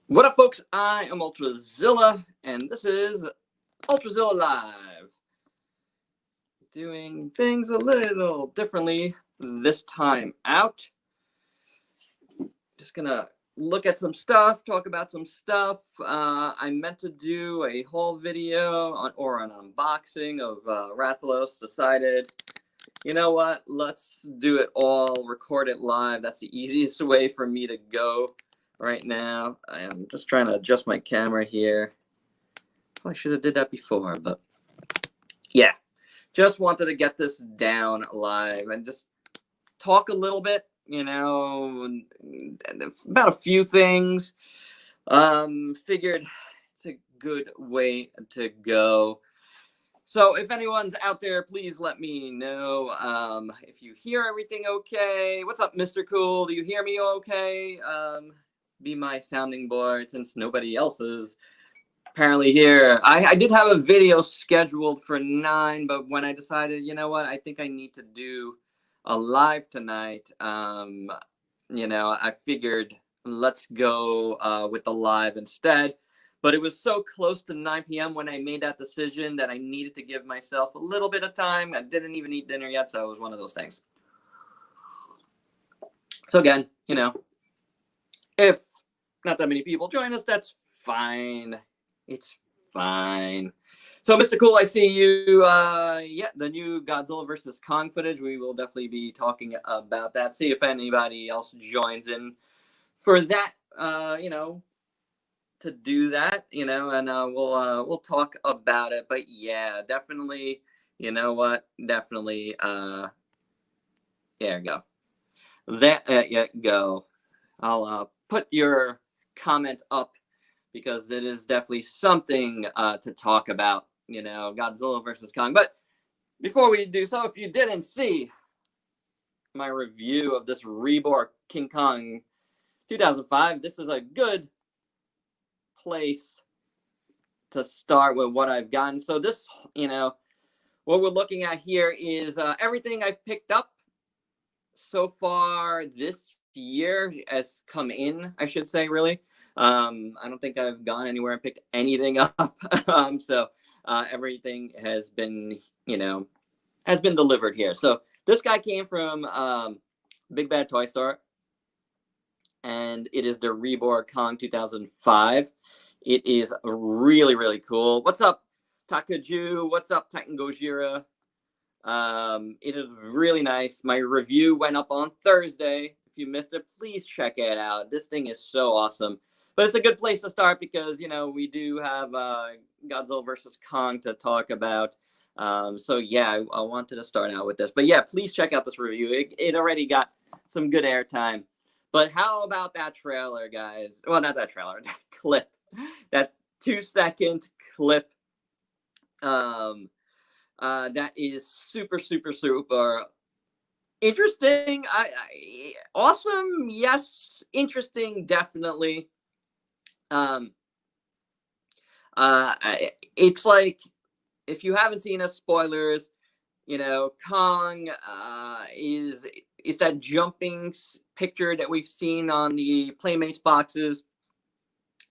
What up, folks? I am Ultrazilla, and this is Ultrazilla Live. Doing things a little differently this time out. Just gonna look at some stuff, talk about some stuff. I meant to do a whole video or an unboxing of Rathalos. Decided, you know what? Let's do it all, record it live. That's the easiest way for me to go right now. I am just trying to adjust my camera here. Probably should have did that before, but yeah. Just wanted to get this down live and just talk a little bit, about a few things. Figured it's a good way to go. So if anyone's out there, please let me know if you hear everything okay. What's up, Mr. Cool? Do you hear me okay? Be my sounding board since nobody else is apparently here. I did have a video scheduled for 9, but when I decided, you know what, I think I need to do a live tonight, I figured let's go with the live instead. But it was so close to 9 p.m. when I made that decision that I needed to give myself a little bit of time. I didn't even eat dinner yet, so it was one of those things. So again, if not that many people join us, that's fine. It's fine. So, Mr. Cool, I see you. Yeah, the new Godzilla versus Kong footage. We will definitely be talking about that. See if anybody else joins in for that, to do that, and we'll talk about it. But yeah, definitely, definitely, there you go. There you go. I'll put your comment up because it is definitely something to talk about, Godzilla versus Kong. But before we do so, if you didn't see my review of this Reborn King Kong 2005, this is a good place to start with what I've gotten. So this, what we're looking at here is everything I've picked up so far this year has come in, I should say, really. I don't think I've gone anywhere and picked anything up. So everything has been, delivered here. So this guy came from Big Bad Toy Store, and it is the Reborn Kong 2005. It is really, really cool. What's up, Takaju? What's up, Titan Gojira? It is really nice. My review went up on Thursday. If you missed it, please check it out. This thing is so awesome. But it's a good place to start because, we do have Godzilla versus Kong to talk about. So yeah, I wanted to start out with this. But yeah, please check out this review. It already got some good airtime. But how about that trailer, guys? Well, not that trailer, that clip. That 2-second clip. That is super, super, super interesting. Awesome. Yes. Interesting. Definitely. It's like, if you haven't seen us, spoilers, Kong, is that jumping picture that we've seen on the Playmates boxes,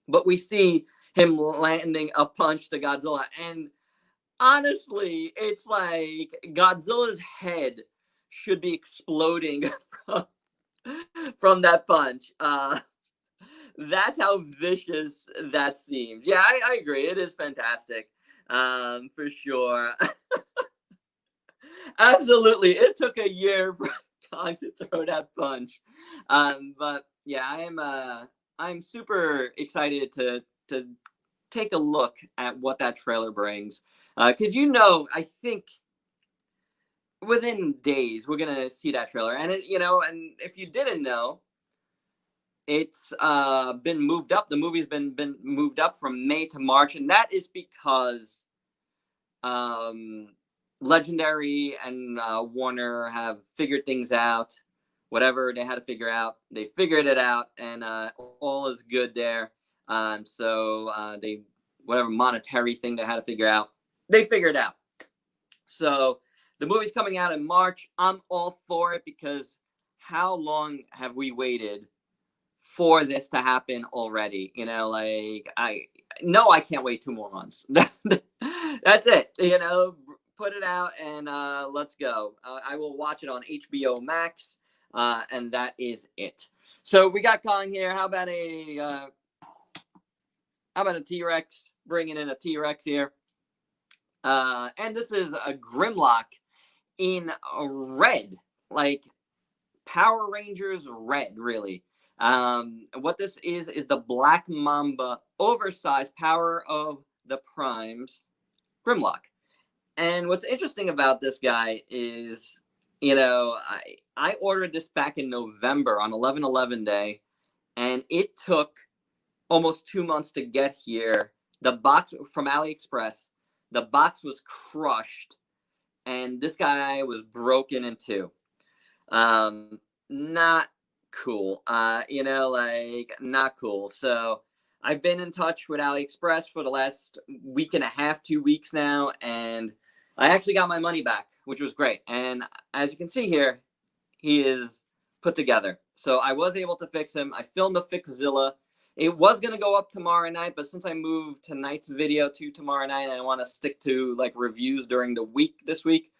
but we see him landing a punch to Godzilla, and honestly, it's like Godzilla's head should be exploding from that punch. That's how vicious that seems. Yeah, I agree. It is fantastic, for sure. Absolutely, it took a year for Kong to throw that punch. But yeah, I'm super excited to take a look at what that trailer brings, because I think within days we're gonna see that trailer, and and if you didn't know, it's been moved up. The movie's been moved up from May to March, and that is because Legendary and Warner have figured things out. Whatever they had to figure out, they figured it out, and all is good there. So they, whatever monetary thing they had to figure out, they figured out. So the movie's coming out in March. I'm all for it because how long have we waited for this to happen already. You know, like I can't wait 2 more months. That's it. You know, put it out and let's go. I will watch it on HBO Max, and that is it. So we got Kong here. How about a T-Rex? Bringing in a T-Rex here. And this is a Grimlock in red, like Power Rangers red, really. What this is the Black Mamba oversized Power of the Primes Grimlock. And what's interesting about this guy is, you know, I ordered this back in November on 11/11 day, and it took almost 2 months to get here. The box from AliExpress, the box was crushed, and this guy was broken in two. Not cool. You know, like not cool. So I've been in touch with AliExpress for the last week and a half, 2 weeks now, and I actually got my money back, which was great. And as you can see here, he is put together. So I was able to fix him. I filmed a Fixzilla. It was going to go up tomorrow night, but since I moved tonight's video to tomorrow night, and I want to stick to like reviews during the week this week,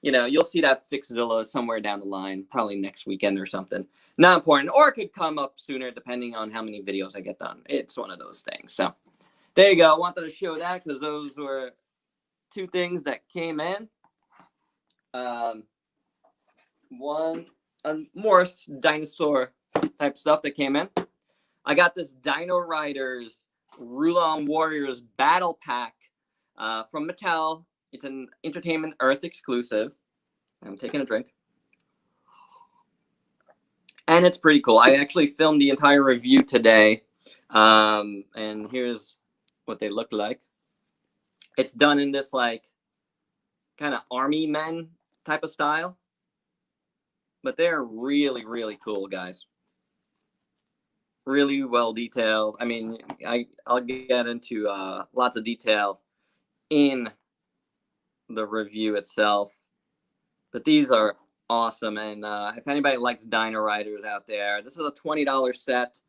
you know, you'll see that Fixzilla somewhere down the line, probably next weekend or something. Not important, or it could come up sooner depending on how many videos I get done. It's one of those things. So there you go. I wanted to show that because those were 2 things that came in. One, more dinosaur type stuff that came in. I got this Dino Riders Rulon Warriors Battle Pack from Mattel. It's an Entertainment Earth exclusive. I'm taking a drink. And it's pretty cool. I actually filmed the entire review today. And here's what they look like. It's done in this like kind of army men type of style. But they're really, really cool, guys. Really well detailed. I mean, I'll get into lots of detail in the review itself. But these are awesome. And if anybody likes Dino Riders out there, this is a $20 set.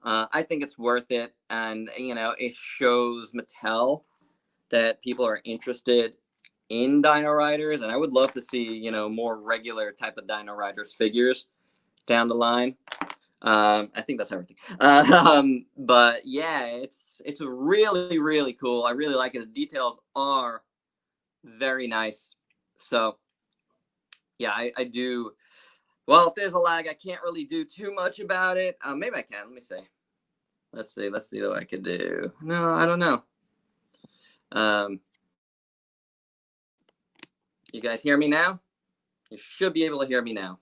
I think it's worth it. And, you know, it shows Mattel that people are interested in Dino Riders. And I would love to see, you know, more regular type of Dino Riders figures down the line. I think that's everything. But yeah, it's really, really cool. I really like it. The details are very nice. So yeah, I do. Well, if there's a lag, I can't really do too much about it. Maybe I can. Let me see. Let's see what I could do. No, I don't know. You guys hear me now? You should be able to hear me now.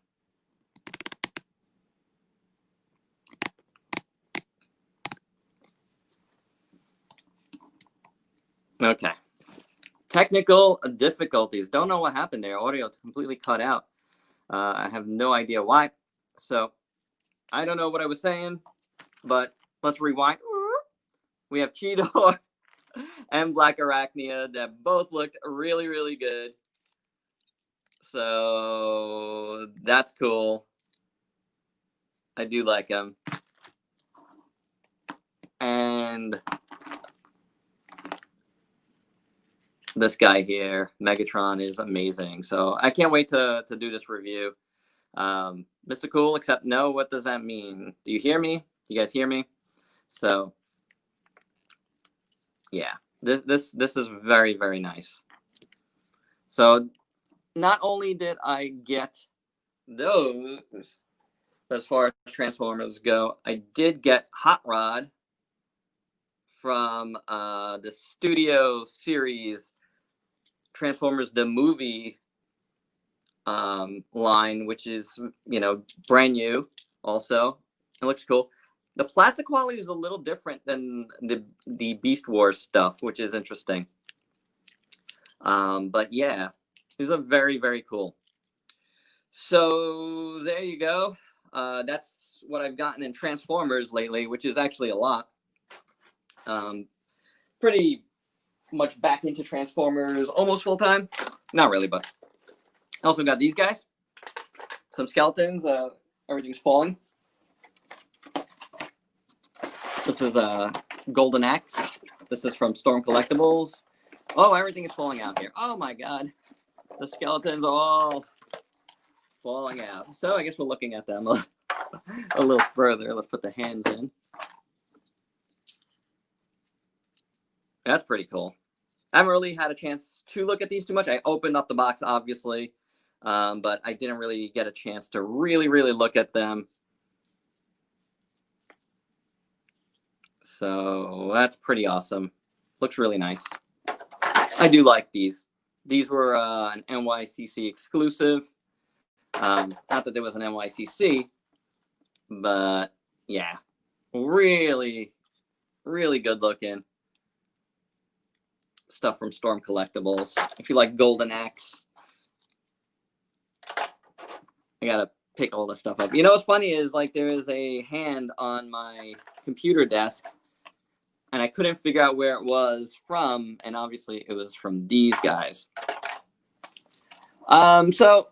Okay. Technical difficulties. Don't know what happened there. Audio completely cut out. I have no idea why. So I don't know what I was saying, but let's rewind. We have Cheetor and Black Arachnia that both looked really, really good. So that's cool. I do like them. And this guy here, Megatron, is amazing. So I can't wait to do this review. Mr. Cool, except no, what does that mean? Do you hear me? You guys hear me? So yeah, this is very, very nice. So not only did I get those as far as Transformers go, I did get Hot Rod from the Studio Series Transformers the movie line, which is, you know, brand new. Also, it looks cool. The plastic quality is a little different than the Beast Wars stuff, which is interesting. But yeah, these are very, very cool. So there you go. That's what I've gotten in Transformers lately, which is actually a lot. Pretty much back into Transformers almost full time. Not really, but I also got these guys. Some skeletons. Everything's falling. This is a Golden Axe. This is from Storm Collectibles. Oh, everything is falling out here. Oh my god. The skeletons are all falling out. So I guess we're looking at them a little further. Let's put the hands in. That's pretty cool. I haven't really had a chance to look at these too much. I opened up the box, obviously, but I didn't really get a chance to really look at them. So that's pretty awesome. Looks really nice. I do like these. These were an NYCC exclusive. Not that there was an NYCC, but yeah, really good looking stuff from Storm Collectibles. If you like Golden Axe, I gotta pick all this stuff up. You know what's funny is, like, there is a hand on my computer desk, and I couldn't figure out where it was from, and obviously it was from these guys. So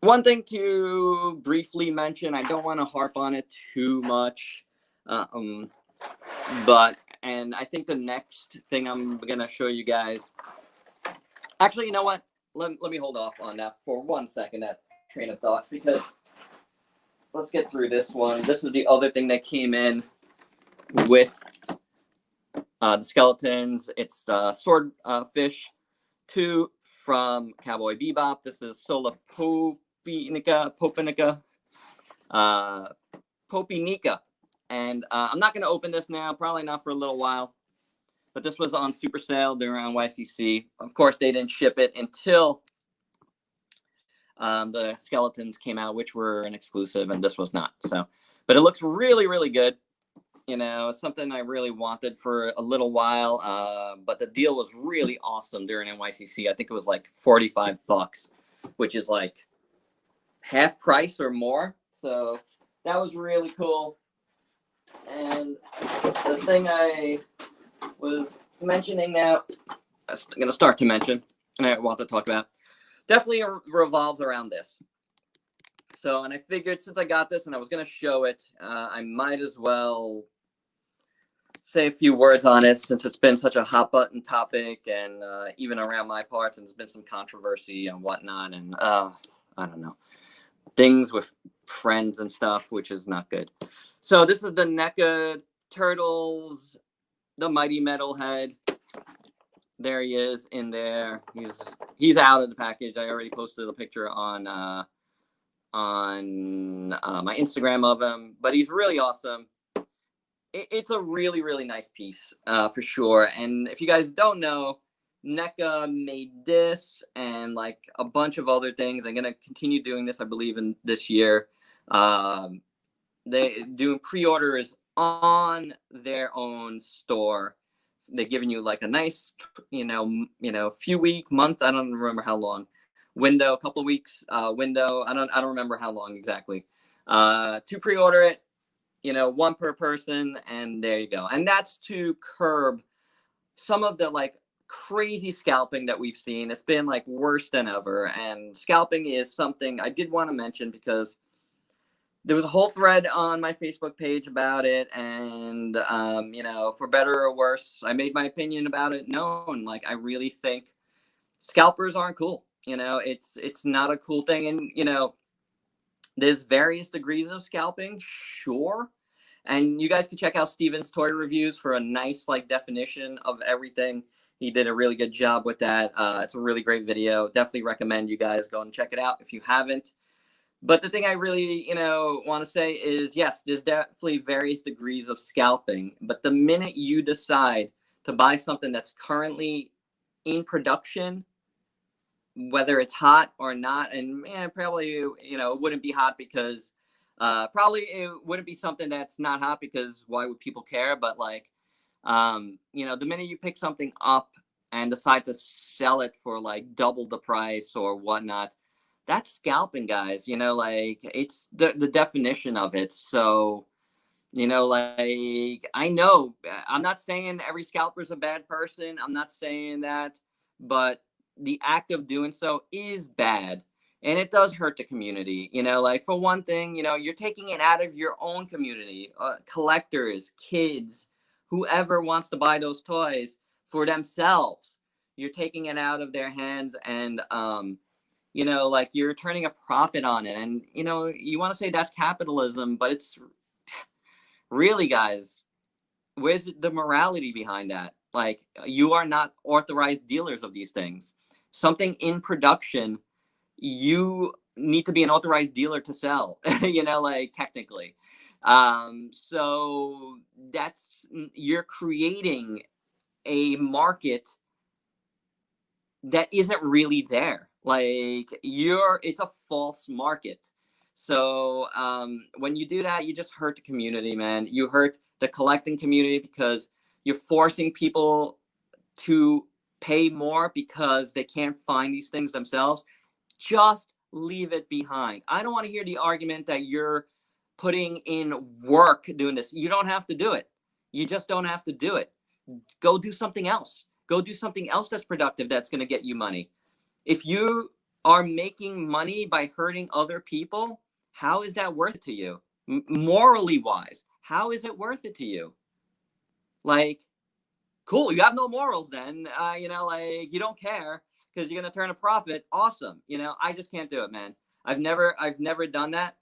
one thing to briefly mention, I don't want to harp on it too much, but I think the next thing I'm gonna show you guys, actually, you know what? Let me hold off on that for 1 second, that train of thought, because let's get through this one. This is the other thing that came in with the skeletons. It's Swordfish 2 from Cowboy Bebop. This is Sola Popinica, and I'm not going to open this now, probably not for a little while, but this was on super sale during YCC. Of course, they didn't ship it until the skeletons came out, which were an exclusive, and this was not. So, but it looks really good. You know, something I really wanted for a little while, but the deal was really awesome during NYCC. I think it was like $45, which is like half price or more. So that was really cool. And the thing I was mentioning now, I'm going to start to mention, and I want to talk about, definitely revolves around this. So, and I figured since I got this and I was going to show it, I might as well say a few words on it, since it's been such a hot button topic, and even around my parts, and there's been some controversy and whatnot, and I don't know, things with friends and stuff, which is not good. So this is the NECA Turtles, the Mighty Metalhead. There he is in there. He's out of the package. I already posted a picture on my Instagram of him, but he's really awesome. It's a really nice piece, for sure. And if you guys don't know, NECA made this and like a bunch of other things. I'm gonna continue doing this, I believe, in this year. They doing pre-orders on their own store. They're giving you like a nice, few month. I don't remember how long window, a couple of weeks window. I don't remember how long exactly. To pre-order it. One per person, and there you go. And that's to curb some of the like crazy scalping that we've seen. It's been like worse than ever. And scalping is something I did want to mention, because there was a whole thread on my Facebook page about it. And, for better or worse, I made my opinion about it known. Like, I really think scalpers aren't cool. It's not a cool thing. And, there's various degrees of scalping, sure. And you guys can check out Steven's toy reviews for a nice like definition of everything. He did a really good job with that. It's a really great video. Definitely recommend you guys go and check it out if you haven't. But the thing I really, want to say is, yes, there's definitely various degrees of scalping. But the minute you decide to buy something that's currently in production, whether it's hot or not, and probably, it wouldn't be hot because probably it wouldn't be something that's not hot, because why would people care? But like, the minute you pick something up and decide to sell it for like double the price or whatnot, that's scalping, guys. Like, it's the definition of it. So, like, I know I'm not saying every scalper is a bad person. I'm not saying that, but the act of doing so is bad. And it does hurt the community, you know, like for one thing, you know, you're taking it out of your own community, collectors, kids, whoever wants to buy those toys for themselves. You're taking it out of their hands, and you know, like you're turning a profit on it. And, you know, you want to say that's capitalism, but it's really, guys, where's the morality behind that? Like, you are not authorized dealers of these things. Something in production, you need to be an authorized dealer to sell, you know, like technically. So that's, you're creating a market that isn't really there. Like, it's a false market. So when you do that, you just hurt the community, man. You hurt the collecting community because you're forcing people to pay more because they can't find these things themselves. Just leave it behind. I don't want to hear the argument that you're putting in work doing this. You don't have to do it. You just don't have to do it. Go do something else. Go do something else that's productive, that's going to get you money. If you are making money by hurting other people, how is that worth it to you? Morally wise, how is it worth it to you? Like, cool, you have no morals then. You know, like, you don't care because you're going to turn a profit. Awesome. You know, I just can't do it, man. I've never done that.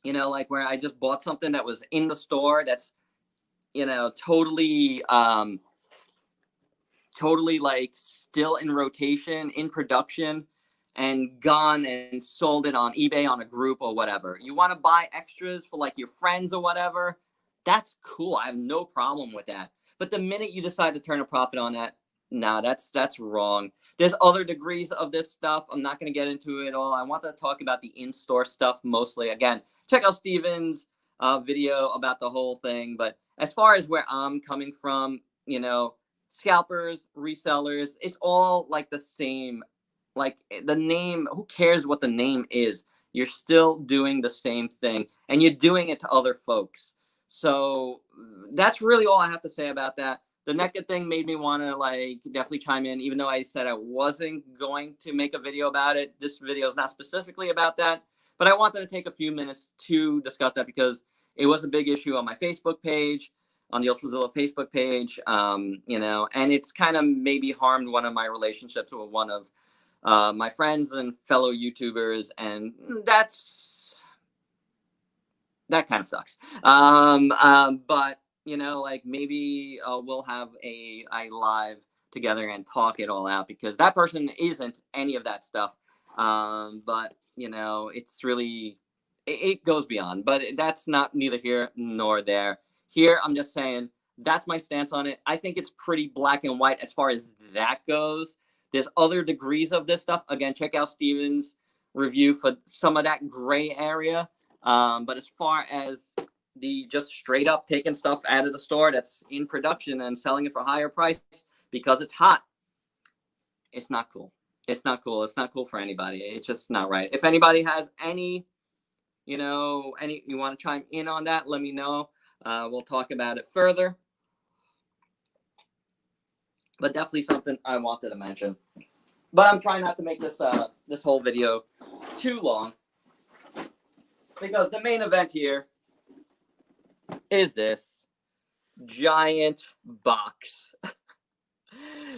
You know, like where I just bought something that was in the store that's, you know, totally like still in rotation, in production, and gone and sold it on eBay on a group or whatever. You want to buy extras for like your friends or whatever, that's cool. I have no problem with that. But the minute you decide to turn a profit on that, nah, that's wrong. There's other degrees of this stuff. I'm not going to get into it all. I want to talk about the in-store stuff mostly. Again, check out Steven's video about the whole thing. But as far as where I'm coming from, you know, scalpers, resellers, it's all like the same. Like, the name, who cares what the name is? You're still doing the same thing, and you're doing it to other folks. So that's really all I have to say about that. The NECA thing made me want to like definitely chime in, even though I said I wasn't going to make a video about it. This video is not specifically about that, but I wanted to take a few minutes to discuss that because it was a big issue on my Facebook page, on the Ultrazilla Facebook page, you know, and it's kind of maybe harmed one of my relationships with one of my friends and fellow YouTubers, and that kind of sucks. But you know, like maybe we'll have a live together and talk it all out because that person isn't any of that stuff. But you know, it's really it goes beyond. But that's not neither here nor there. Here, I'm just saying that's my stance on it. I think it's pretty black and white as far as that goes. There's other degrees of this stuff. Again, check out Steven's review for some of that gray area. But as far as the just straight up taking stuff out of the store that's in production and selling it for a higher price because it's hot, it's not cool. It's not cool. It's not cool for anybody. It's just not right. If anybody has any, you know, you want to chime in on that, let me know. We'll talk about it further. But definitely something I wanted to mention. But I'm trying not to make this this whole video too long because the main event here is this giant box.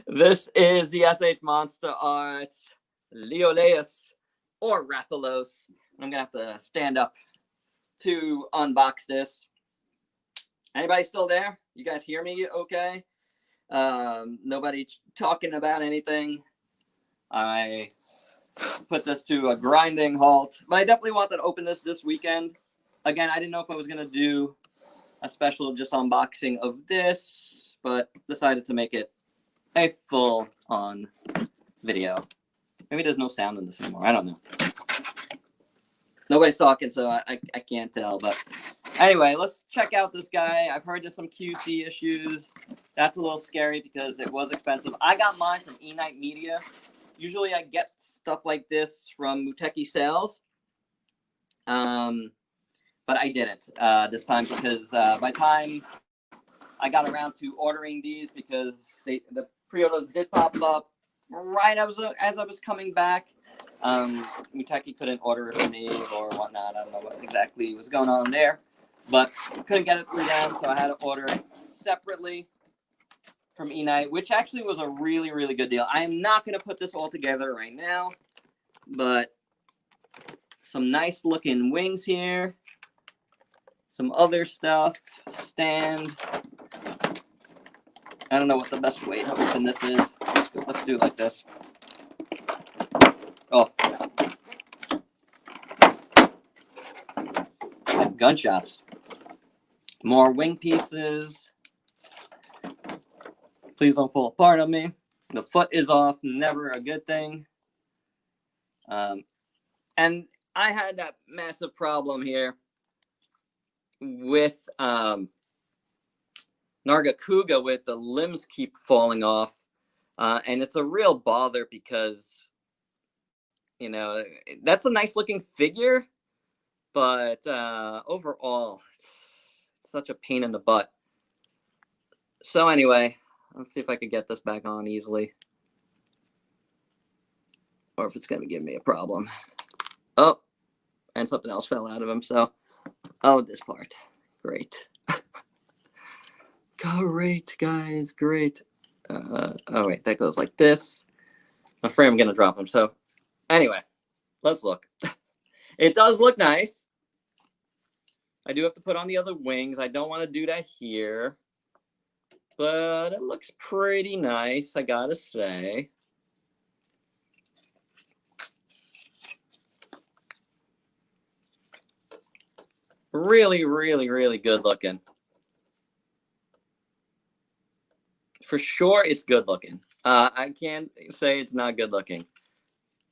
This is the SH Monster Arts Leoleus or Rathalos. I'm gonna have to stand up to unbox this. Anybody still there? You guys hear me okay? Nobody talking about anything. I put this to a grinding halt, but I definitely wanted to open this weekend. Again, I didn't know if I was going to do a special just unboxing of this, but decided to make it a full-on video. Maybe there's no sound in this anymore. I don't know. Nobody's talking, so I can't tell. But anyway, let's check out this guy. I've heard there's some QC issues. That's a little scary because it was expensive. I got mine from E-Night Media. Usually I get stuff like this from Muteki Sales. But I didn't this time because by the time I got around to ordering these, because the pre-orders did pop up, right as I was coming back. Muteki couldn't order it for me or whatnot. I don't know what exactly was going on there, but couldn't get it through them, so I had to order it separately from eNight, which actually was a really, really good deal. I am not going to put this all together right now, but some nice looking wings here, some other stuff, stand. I don't know what the best way to open this is. Let's do it like this. Oh, like gunshots. More wing pieces. Please don't fall apart on me. The foot is off, never a good thing. And I had that massive problem here with Nargacuga with the limbs keep falling off. And it's a real bother because, you know, that's a nice looking figure, but overall, it's such a pain in the butt. So anyway, let's see if I can get this back on easily. Or if it's going to give me a problem. Oh, and something else fell out of him. So, oh, this part. Great. Great, guys. Great. Oh, wait, that goes like this. I'm afraid I'm going to drop him. So, anyway, let's look. It does look nice. I do have to put on the other wings. I don't want to do that here. But it looks pretty nice, I gotta say. Really, really, really good looking. For sure, it's good looking. I can't say it's not good looking.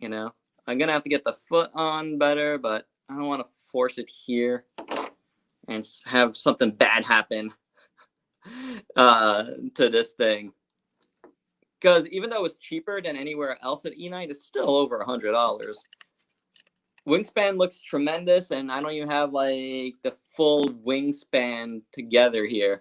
You know, I'm gonna have to get the foot on better, but I don't want to force it here and have something bad happen to this thing. Because even though it's cheaper than anywhere else at eNight, it's still over $100. Wingspan looks tremendous, and I don't even have like the full wingspan together here.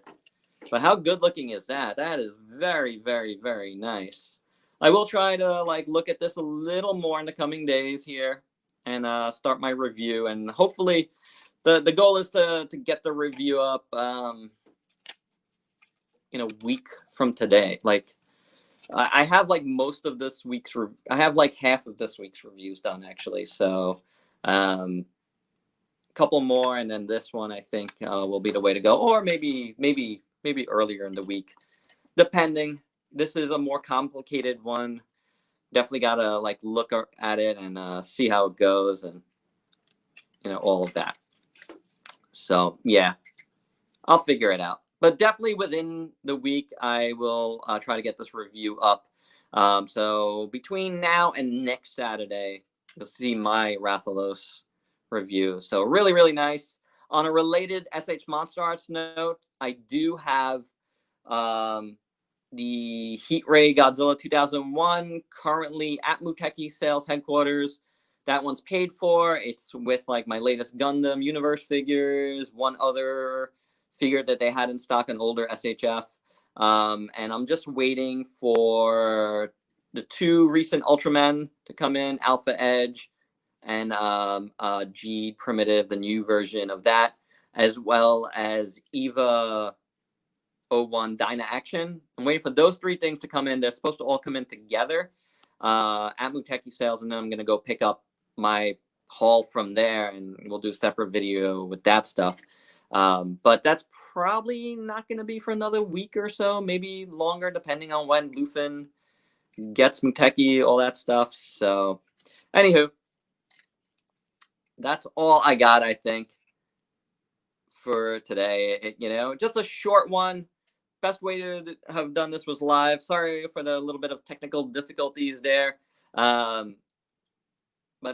But how good looking is that? That is very, very, very nice. I will try to like look at this a little more in the coming days here and start my review. And hopefully the goal is to get the review up in a week from today. Like I have like most of this week's I have like half of this week's reviews done actually. So couple more, and then this one I think will be the way to go, or maybe earlier in the week, depending. This is a more complicated one. Definitely gotta like look at it and see how it goes, and you know, all of that. So yeah, I'll figure it out. But definitely within the week, I will try to get this review up. So between now and next Saturday, you'll see my Rathalos review. So really, really nice. On a related SH Monster Arts note, I do have the Heat Ray Godzilla 2001 currently at Muteki sales headquarters. That one's paid for. It's with like my latest Gundam Universe figures, one other figure that they had in stock, an older SHF. And I'm just waiting for the two recent Ultramen to come in, Alpha Edge and G Primitive, the new version of that, as well as Eva 01 Dyna Action. I'm waiting for those three things to come in. They're supposed to all come in together at Muteki sales, and then I'm going to go pick up my haul from there, and we'll do a separate video with that stuff. But that's probably not going to be for another week or so, maybe longer, depending on when Bluefin gets Muteki, all that stuff. So, anywho, that's all I got, I think, for today. You know, just a short one. Best way to have done this was live. Sorry for the little bit of technical difficulties there. But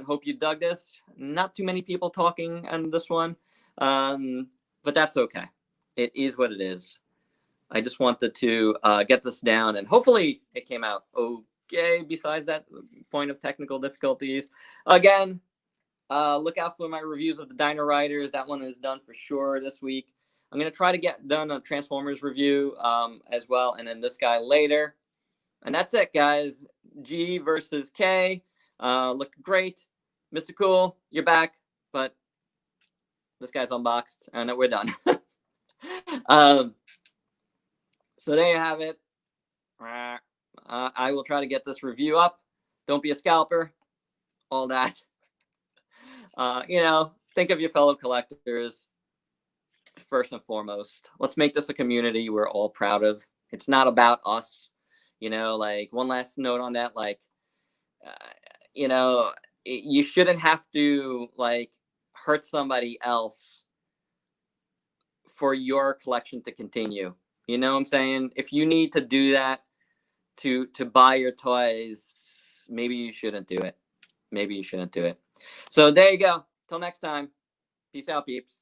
hope you dug this. Not too many people talking on this one. But that's okay. It is what it is. I just wanted to get this down, and hopefully it came out okay besides that point of technical difficulties. Again, look out for my reviews of the Dino Riders. That one is done for sure this week. I'm going to try to get done a Transformers review as well, and then this guy later. And that's it, guys. G versus K. Looked great. Mr. Cool, you're back, but this guy's unboxed, and we're done. So there you have it. I will try to get this review up. Don't be a scalper. All that. Think of your fellow collectors first and foremost. Let's make this a community we're all proud of. It's not about us. One last note on that, you shouldn't have to hurt somebody else for your collection to continue. You know what I'm saying? If you need to do that to buy your toys, maybe you shouldn't do it. So there you go. Till next time. Peace out, peeps.